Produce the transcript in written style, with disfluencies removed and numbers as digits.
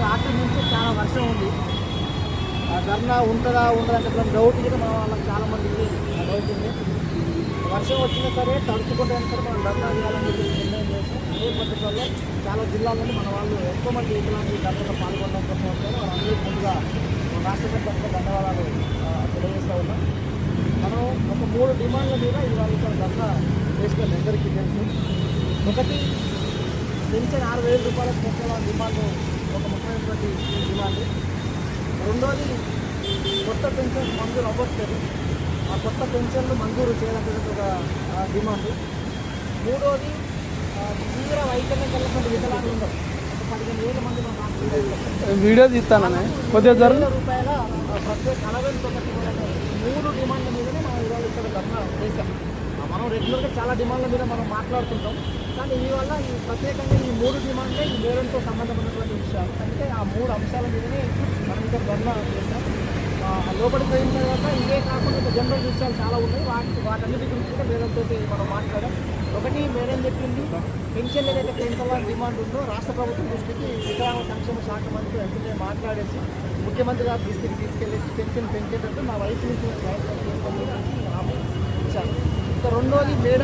రాత్రి నుంచి చాలా వర్షం ఉంది. ఆ ధర్నా ఉంటుందా ఉండదంటే డౌట్ కూడా మన వాళ్ళకి చాలామందికి డౌట్ ఉంది. వర్షం వచ్చినా సరే తడుచుకుంటైనా సరే మనం ధర్నా చేయాలని చెప్పి నిర్ణయం చేస్తాం. అదే పద్ధతిలో చాలా జిల్లాల్లో మన వాళ్ళు ఎక్కువ మంది ఇట్లాంటి ధర్నాలో పాల్గొనడం కోసం వచ్చారు. వాళ్ళందరికీ ముందుగా రాష్ట్ర ప్రభుత్వం ధన్యవాదాలు తెలియజేస్తూ ఉన్నాం. మనం ఒక 3 డిమాండ్ల మీద ఇవాళ ఇక్కడ ధర్నా వేసుకొని అందరికీ తెలుసు. ఒకటి, పెన్షన్ 6,000 రూపాయలకు పెంచాల డిమాండ్ ఒక ముఖ్యమైనటువంటి డిమాండ్. రెండోది, కొత్త పెన్షన్ మంజూరు అవ్వట్లేదు, ఆ కొత్త పెన్షన్లు మంజూరు చేయాలనేది ఒక డిమాండ్. మూడోది, తీవ్ర వైకల్యం కలిగినటువంటి వికలాంగులు ఉన్నారు. 15,000 మంది వీడియో తీస్తానని కొద్దిగా రూపాయల ప్రత్యేక అలవెన్స్ ఒకటి. 3 డిమాండ్ల మీదనే మనం ఇవాళ ఇక్కడ ధర్నా చేశాం. మనం రెగ్యులర్గా చాలా డిమాండ్ల మీద మనం మాట్లాడుతుంటాం, కానీ ఇవాళ ఈ ప్రత్యేకంగా ఈ 3 డిమాండ్లే ఈ మేడంతో సంబంధమైనటువంటి విషయాలు. అంటే ఆ 3 అంశాల మీదనే మనం ఇక్కడ ధర్నా చేస్తాం. లోపలికి పోయిన తర్వాత ఇవే కాకుండా ఇంకా జనరల్ విషయాలు చాలా ఉన్నాయి. వాటన్నిటి గురించి కూడా మేడంతో మనం మాట్లాడాం. ఒకటి, మేడం చెప్పింది పెన్షన్ ఏదైతే పెంచాలని డిమాండ్ ఉందో రాష్ట్ర ప్రభుత్వం దృష్టికి వికలాంగ సంక్షేమ శాఖ మంత్రి వెంటనే మాట్లాడేసి ముఖ్యమంత్రి గారి దృష్టికి తీసుకెళ్లేసి పెన్షన్ పెంచేటట్టు మా వైపు నుంచి ప్రయత్నం చేస్తామని ఇచ్చారు. ఇంకా రెండోది, మేడం